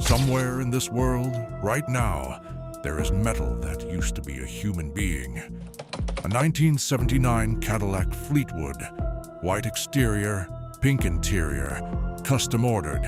Somewhere in this world, right now, there is metal that used to be a human being. A 1979 Cadillac Fleetwood, white exterior, pink interior, custom ordered,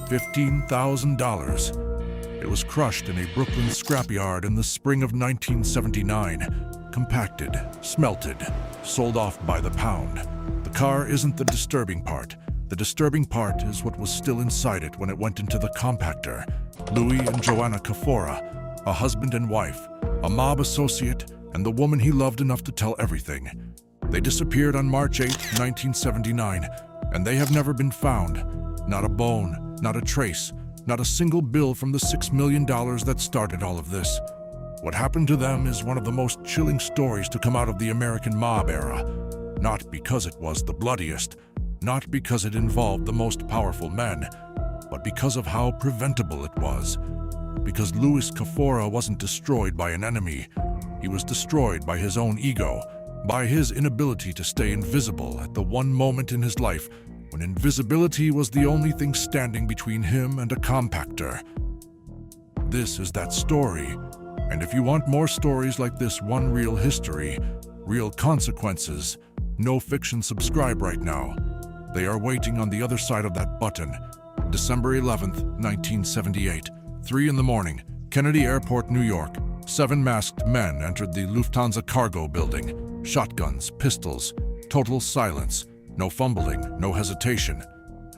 $15,000. It was crushed in a Brooklyn scrapyard in the spring of 1979, compacted, smelted, sold off by the pound. The car isn't the disturbing part. The disturbing part is what was still inside it when it went into the compactor. Louis and Joanna Kafora, a husband and wife, a mob associate, and the woman he loved enough to tell everything. They disappeared on March 8, 1979, and they have never been found. Not a bone, not a trace, not a single bill from the $6 million that started all of this. What happened to them is one of the most chilling stories to come out of the American mob era. Not because it was the bloodiest, not because it involved the most powerful men, but because of how preventable it was. Because Louis Kafora wasn't destroyed by an enemy. He was destroyed by his own ego, by his inability to stay invisible at the one moment in his life when invisibility was the only thing standing between him and a compactor. This is that story, and if you want more stories like this one, real history, real consequences, no fiction, subscribe right now. They are waiting on the other side of that button. December 11th, 1978, 3 in the morning, Kennedy Airport, New York. 7 masked men entered the Lufthansa cargo building. Shotguns, pistols, total silence. No fumbling, no hesitation.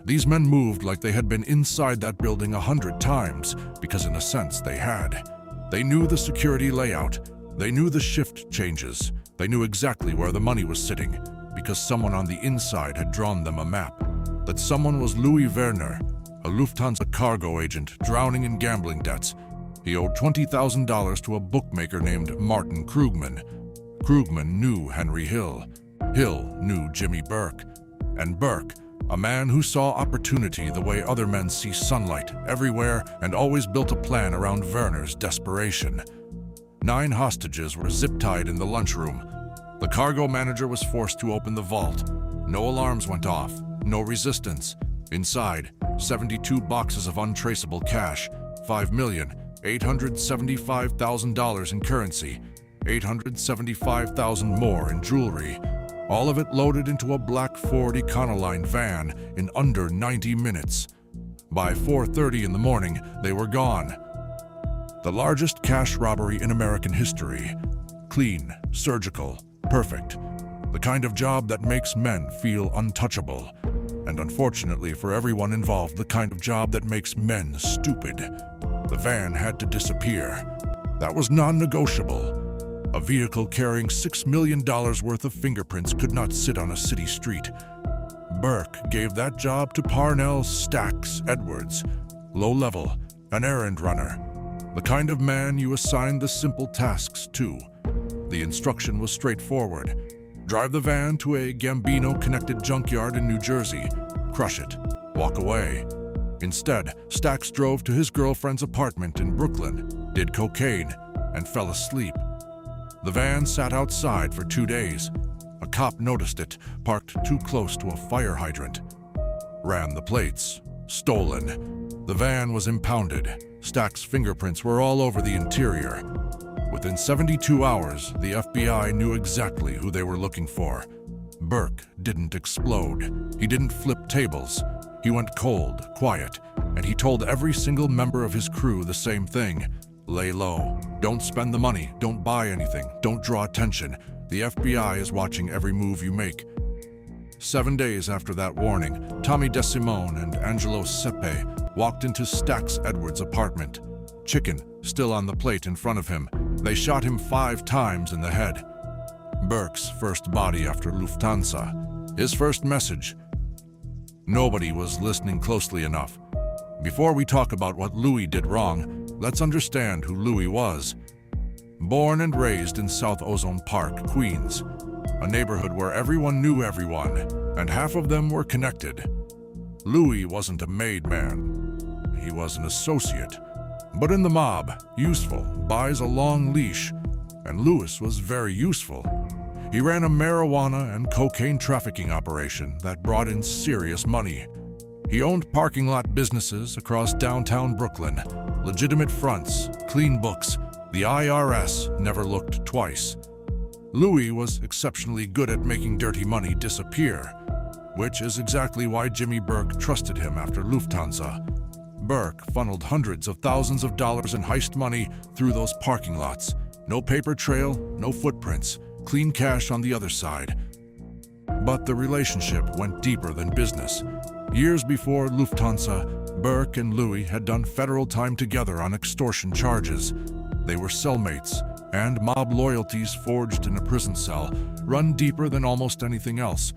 These men moved like they had been inside that building 100 times, because in a sense they had. They knew the security layout. They knew the shift changes. They knew exactly where the money was sitting, because someone on the inside had drawn them a map. That someone was Louis Werner, a Lufthansa cargo agent drowning in gambling debts. He owed $20,000 to a bookmaker named Martin Krugman. Krugman knew Henry Hill. Hill knew Jimmy Burke. And Burke, a man who saw opportunity the way other men see sunlight everywhere and always built a plan around Werner's desperation. 9 hostages were zip-tied in the lunchroom. The cargo manager was forced to open the vault. No alarms went off, no resistance. Inside, 72 boxes of untraceable cash, $5,875,000 in currency, $875,000 more in jewelry. All of it loaded into a black Ford Econoline van in under 90 minutes. By 4:30 in the morning, they were gone. The largest cash robbery in American history. Clean, surgical, perfect. The kind of job that makes men feel untouchable. And unfortunately for everyone involved, the kind of job that makes men stupid. The van had to disappear. That was non-negotiable. A vehicle carrying $6 million worth of fingerprints could not sit on a city street. Burke gave that job to Parnell Stacks Edwards, low level, an errand runner. The kind of man you assign the simple tasks to. The instruction was straightforward. Drive the van to a Gambino-connected junkyard in New Jersey. Crush it. Walk away. Instead, Stacks drove to his girlfriend's apartment in Brooklyn, did cocaine, and fell asleep. The van sat outside for 2 days. A cop noticed it, parked too close to a fire hydrant. Ran the plates. Stolen. The van was impounded. Stacks' fingerprints were all over the interior. Within 72 hours, the FBI knew exactly who they were looking for. Burke didn't explode. He didn't flip tables. He went cold, quiet, and he told every single member of his crew the same thing. Lay low. Don't spend the money. Don't buy anything. Don't draw attention. The FBI is watching every move you make. 7 days after that warning, Tommy DeSimone and Angelo Sepe walked into Stacks Edwards' apartment. Chicken still on the plate in front of him. They shot him 5 times in the head. Burke's first body after Lufthansa. His first message. Nobody was listening closely enough. Before we talk about what Louis did wrong, let's understand who Louis was. Born and raised in South Ozone Park, Queens, a neighborhood where everyone knew everyone, and half of them were connected. Louis wasn't a made man. He was an associate. But in the mob, useful buys a long leash, and Louis was very useful. He ran a marijuana and cocaine trafficking operation that brought in serious money. He owned parking lot businesses across downtown Brooklyn, legitimate fronts, clean books. The IRS never looked twice. Louis was exceptionally good at making dirty money disappear, which is exactly why Jimmy Burke trusted him after Lufthansa. Burke funneled hundreds of thousands of dollars in heist money through those parking lots. No paper trail, no footprints, clean cash on the other side. But the relationship went deeper than business. Years before Lufthansa, Burke and Louis had done federal time together on extortion charges. They were cellmates, and mob loyalties forged in a prison cell run deeper than almost anything else.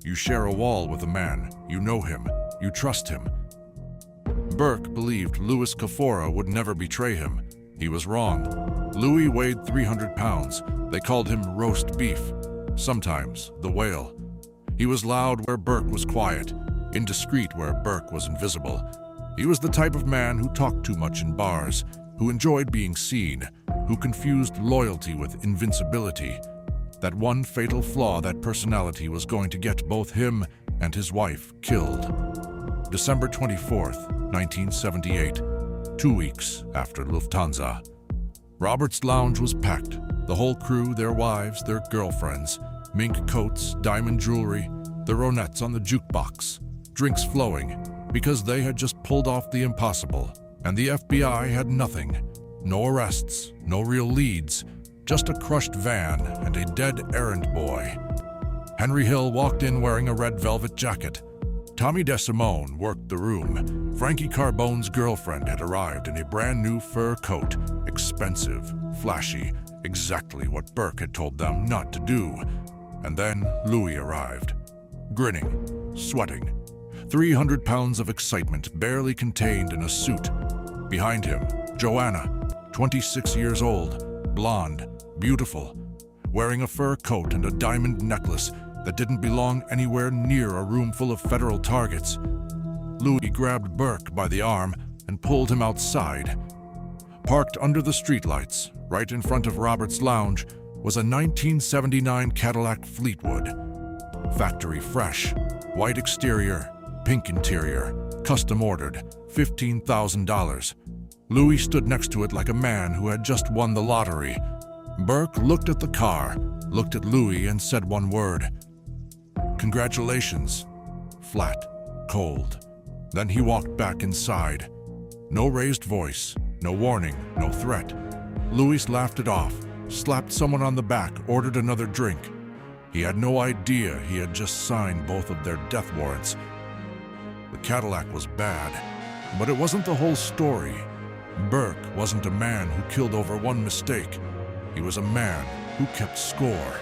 You share a wall with a man, you know him, you trust him. Burke believed Louis Kafora would never betray him. He was wrong. Louis weighed 300 pounds. They called him roast beef, sometimes the whale. He was loud where Burke was quiet, indiscreet where Burke was invisible. He was the type of man who talked too much in bars, who enjoyed being seen, who confused loyalty with invincibility. That one fatal flaw, that personality, was going to get both him and his wife killed. December 24th, 1978, 2 weeks after Lufthansa. Robert's Lounge was packed. The whole crew, their wives, their girlfriends, mink coats, diamond jewelry, the Ronettes on the jukebox, drinks flowing, because they had just pulled off the impossible, and the FBI had nothing. No arrests, no real leads, just a crushed van and a dead errand boy. Henry Hill walked in wearing a red velvet jacket. Tommy DeSimone worked the room. Frankie Carbone's girlfriend had arrived in a brand new fur coat, expensive, flashy, exactly what Burke had told them not to do. And then Louis arrived, grinning, sweating, 300 pounds of excitement barely contained in a suit. Behind him, Joanna, 26 years old, blonde, beautiful, wearing a fur coat and a diamond necklace that didn't belong anywhere near a room full of federal targets. Louis grabbed Burke by the arm and pulled him outside. Parked under the streetlights, right in front of Robert's Lounge, was a 1979 Cadillac Fleetwood. Factory fresh, white exterior, pink interior, custom ordered, $15,000. Louis stood next to it like a man who had just won the lottery. Burke looked at the car, looked at Louis, and said one word. "Congratulations." Flat, cold. Then he walked back inside. No raised voice, no warning, no threat. Louis laughed it off, slapped someone on the back, ordered another drink. He had no idea he had just signed both of their death warrants. The Cadillac was bad, but it wasn't the whole story. Burke wasn't a man who killed over one mistake. He was a man who kept score.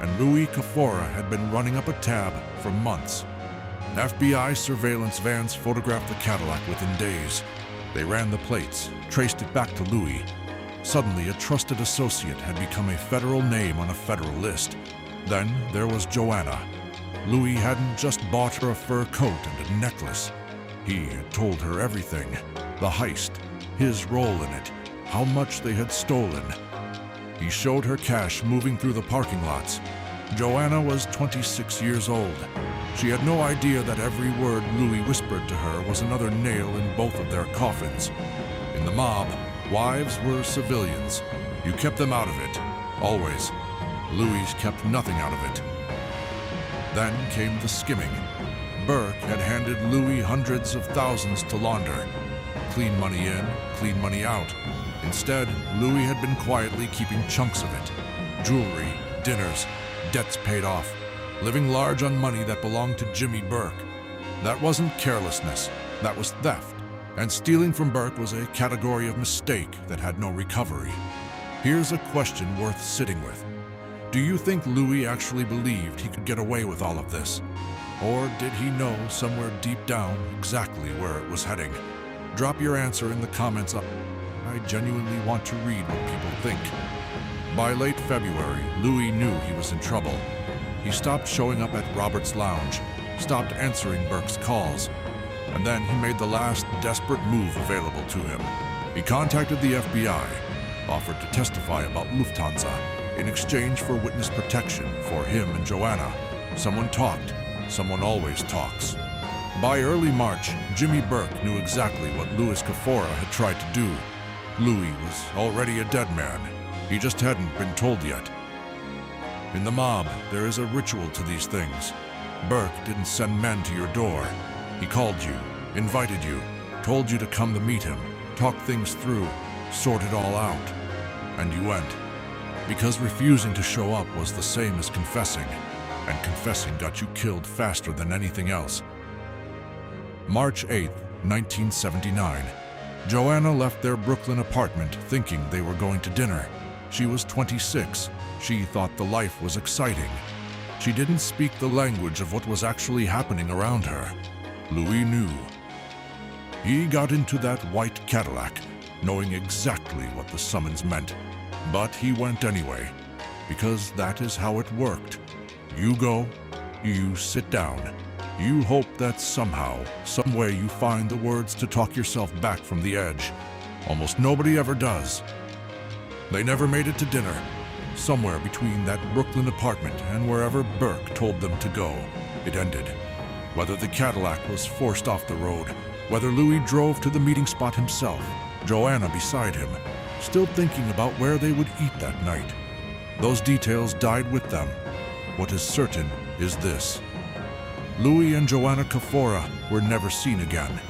And Louis Kafora had been running up a tab for months. FBI surveillance vans photographed the Cadillac within days. They ran the plates, traced it back to Louis. Suddenly, a trusted associate had become a federal name on a federal list. Then there was Joanna. Louis hadn't just bought her a fur coat and a necklace. He had told her everything. The heist, his role in it, how much they had stolen. He showed her cash moving through the parking lots. Joanna was 26 years old. She had no idea that every word Louis whispered to her was another nail in both of their coffins. In the mob, wives were civilians. You kept them out of it, always. Louis kept nothing out of it. Then came the skimming. Burke had handed Louis hundreds of thousands to launder. Clean money in, clean money out. Instead, Louis had been quietly keeping chunks of it. Jewelry, dinners, debts paid off, living large on money that belonged to Jimmy Burke. That wasn't carelessness, that was theft. And stealing from Burke was a category of mistake that had no recovery. Here's a question worth sitting with. Do you think Louis actually believed he could get away with all of this? Or did he know somewhere deep down exactly where it was heading? Drop your answer in the comments up. I genuinely want to read what people think. By late February, Louis knew he was in trouble. He stopped showing up at Robert's Lounge, stopped answering Burke's calls, and then he made the last desperate move available to him. He contacted the FBI, offered to testify about Lufthansa in exchange for witness protection for him and Joanna. Someone talked, someone always talks. By early March, Jimmy Burke knew exactly what Louis Kafora had tried to do. Louis was already a dead man. He just hadn't been told yet. In the mob, there is a ritual to these things. Burke didn't send men to your door. He called you, invited you, told you to come to meet him, talk things through, sort it all out. And you went. Because refusing to show up was the same as confessing, and confessing got you killed faster than anything else. March 8, 1979. Joanna left their Brooklyn apartment thinking they were going to dinner. She was 26. She thought the life was exciting. She didn't speak the language of what was actually happening around her. Louis knew. He got into that white Cadillac, knowing exactly what the summons meant. But he went anyway, because that is how it worked. You go, you sit down. You hope that somehow, some way you find the words to talk yourself back from the edge. Almost nobody ever does. They never made it to dinner. Somewhere between that Brooklyn apartment and wherever Burke told them to go, it ended. Whether the Cadillac was forced off the road, whether Louis drove to the meeting spot himself, Joanna beside him, still thinking about where they would eat that night. Those details died with them. What is certain is this. Louis and Joanna Kafora were never seen again.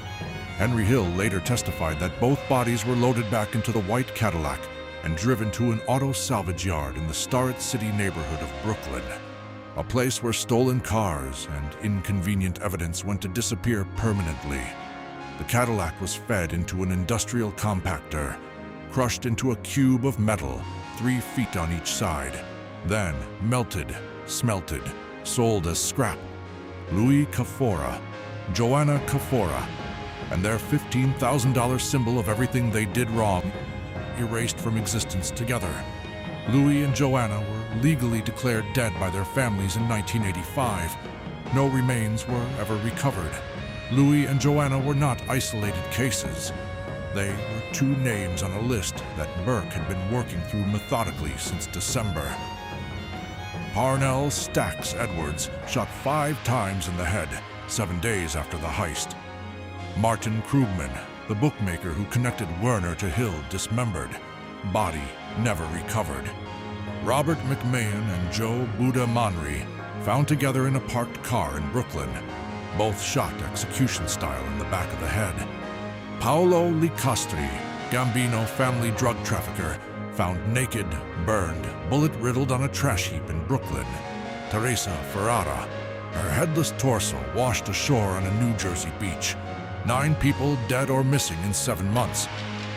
Henry Hill later testified that both bodies were loaded back into the white Cadillac and driven to an auto salvage yard in the Starrett City neighborhood of Brooklyn, a place where stolen cars and inconvenient evidence went to disappear permanently. The Cadillac was fed into an industrial compactor, crushed into a cube of metal 3 feet on each side, then melted, smelted, sold as scrap. Louis Kafora, Joanna Kafora, and their $15,000 symbol of everything they did wrong erased from existence together. Louis and Joanna were legally declared dead by their families in 1985. No remains were ever recovered. Louis and Joanna were not isolated cases. They were 2 names on a list that Burke had been working through methodically since December. Parnell Stacks Edwards shot 5 times in the head, 7 days after the heist. Martin Krugman, the bookmaker who connected Werner to Hill, dismembered. Body never recovered. Robert McMahon and Joe Buddha Monry found together in a parked car in Brooklyn, both shot execution style in the back of the head. Paolo Licastri, Gambino family drug trafficker, found naked, burned, bullet-riddled on a trash heap in Brooklyn. Teresa Ferrara, her headless torso washed ashore on a New Jersey beach. 9 people dead or missing in 7 months.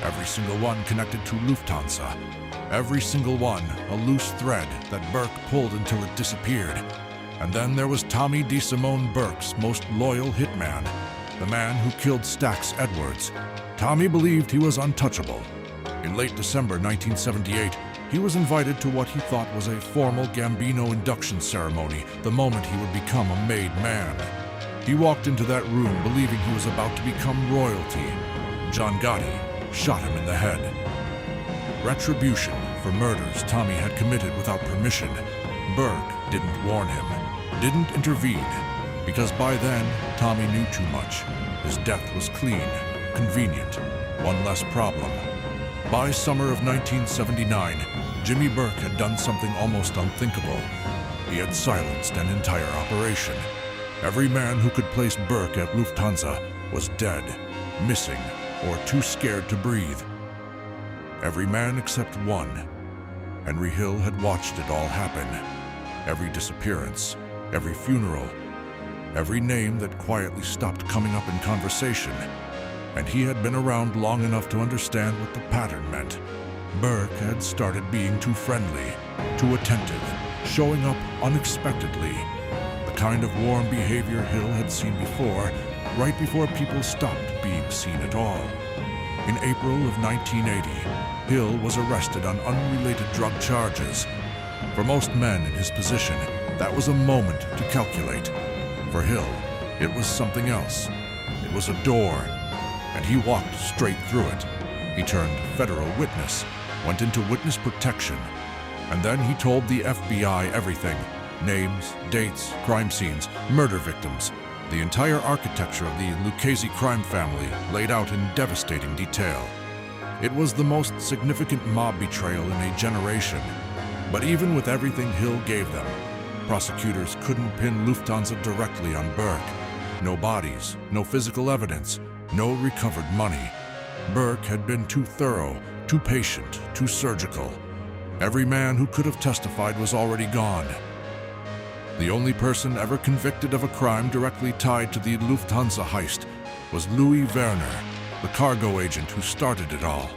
Every single one connected to Lufthansa. Every single one a loose thread that Burke pulled until it disappeared. And then there was Tommy DeSimone Burke's most loyal hitman, the man who killed Stacks Edwards. Tommy believed he was untouchable. In late December 1978, he was invited to what he thought was a formal Gambino induction ceremony the moment he would become a made man. He walked into that room believing he was about to become royalty. John Gotti shot him in the head. Retribution for murders Tommy had committed without permission. Burke didn't warn him, didn't intervene, because by then, Tommy knew too much. His death was clean, convenient, one less problem. By summer of 1979, Jimmy Burke had done something almost unthinkable. He had silenced an entire operation. Every man who could place Burke at Lufthansa was dead, missing, or too scared to breathe. Every man except one. Henry Hill had watched it all happen. Every disappearance, every funeral, every name that quietly stopped coming up in conversation. And he had been around long enough to understand what the pattern meant. Burke had started being too friendly, too attentive, showing up unexpectedly. The kind of warm behavior Hill had seen before, right before people stopped being seen at all. In April of 1980, Hill was arrested on unrelated drug charges. For most men in his position, that was a moment to calculate. For Hill, it was something else. It was a door, and he walked straight through it. He turned federal witness, went into witness protection, and then he told the FBI everything: names, dates, crime scenes, murder victims. The entire architecture of the Lucchese crime family laid out in devastating detail. It was the most significant mob betrayal in a generation. But even with everything Hill gave them, prosecutors couldn't pin Lufthansa directly on Burke. No bodies, no physical evidence, no recovered money. Burke had been too thorough, too patient, too surgical. Every man who could have testified was already gone. The only person ever convicted of a crime directly tied to the Lufthansa heist was Louis Werner, the cargo agent who started it all.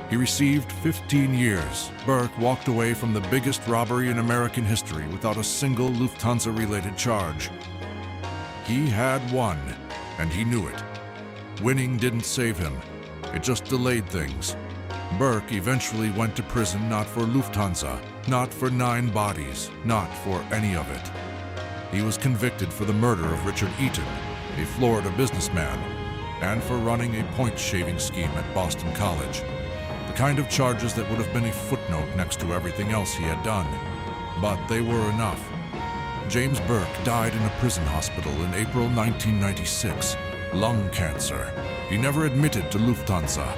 He received 15 years. Burke walked away from the biggest robbery in American history without a single Lufthansa-related charge. He had won, and he knew it. Winning didn't save him. It just delayed things. Burke eventually went to prison not for Lufthansa, not for 9 bodies, not for any of it. He was convicted for the murder of Richard Eaton, a Florida businessman, and for running a point-shaving scheme at Boston College. The kind of charges that would have been a footnote next to everything else he had done. But they were enough. James Burke died in a prison hospital in April 1996. Lung cancer. He never admitted to Lufthansa,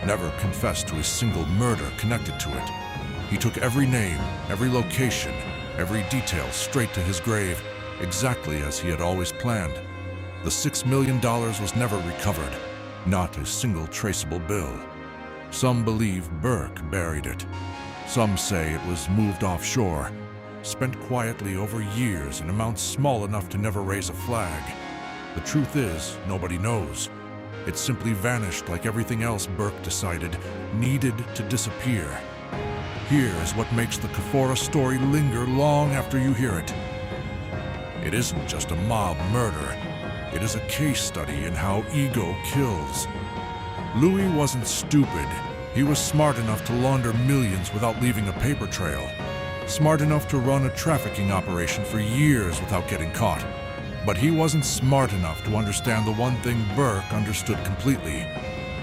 never confessed to a single murder connected to it. He took every name, every location, every detail straight to his grave, exactly as he had always planned. The $6 million was never recovered, not a single traceable bill. Some believe Burke buried it. Some say it was moved offshore, spent quietly over years in amounts small enough to never raise a flag. The truth is, nobody knows. It simply vanished like everything else Burke decided needed to disappear. Here is what makes the Kafora story linger long after you hear it. It isn't just a mob murder. It is a case study in how ego kills. Louis wasn't stupid. He was smart enough to launder millions without leaving a paper trail. Smart enough to run a trafficking operation for years without getting caught. But he wasn't smart enough to understand the one thing Burke understood completely,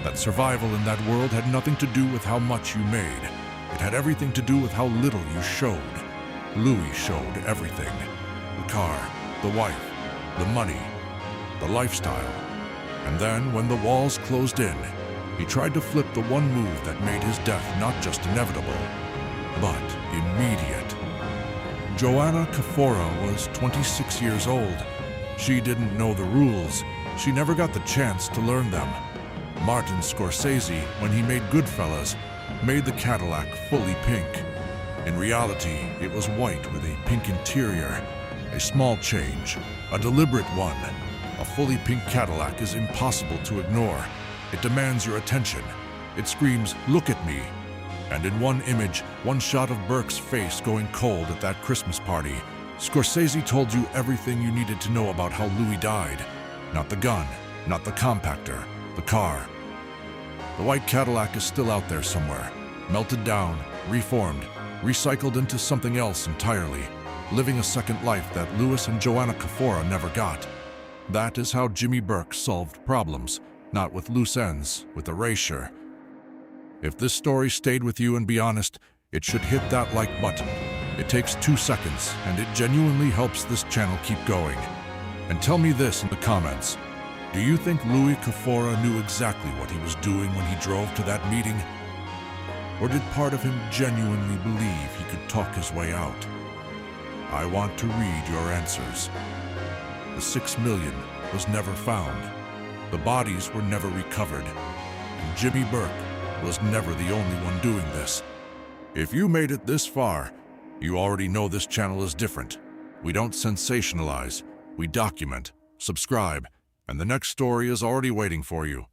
that survival in that world had nothing to do with how much you made. It had everything to do with how little you showed. Louis showed everything. The car, the wife, the money, the lifestyle. And then, when the walls closed in, he tried to flip the one move that made his death not just inevitable, but immediate. Joanna Kafora was 26 years old. She didn't know the rules. She never got the chance to learn them. Martin Scorsese, when he made Goodfellas, made the Cadillac fully pink. In reality, it was white with a pink interior. A small change, a deliberate one. A fully pink Cadillac is impossible to ignore. It demands your attention. It screams, "Look at me." And in one image, one shot of Burke's face going cold at that Christmas party, Scorsese told you everything you needed to know about how Louis died. Not the gun, not the compactor, the car. The white Cadillac is still out there somewhere, melted down, reformed, recycled into something else entirely, living a second life that Louis and Joanna Kafora never got. That is how Jimmy Burke solved problems, not with loose ends, with erasure. If this story stayed with you, and be honest, it should hit that like button. It takes 2 seconds, and it genuinely helps this channel keep going. And tell me this in the comments. Do you think Louis Kafora knew exactly what he was doing when he drove to that meeting? Or did part of him genuinely believe he could talk his way out? I want to read your answers. The $6 million was never found. The bodies were never recovered. And Jimmy Burke was never the only one doing this. If you made it this far, you already know this channel is different. We don't sensationalize, we document, subscribe, and the next story is already waiting for you.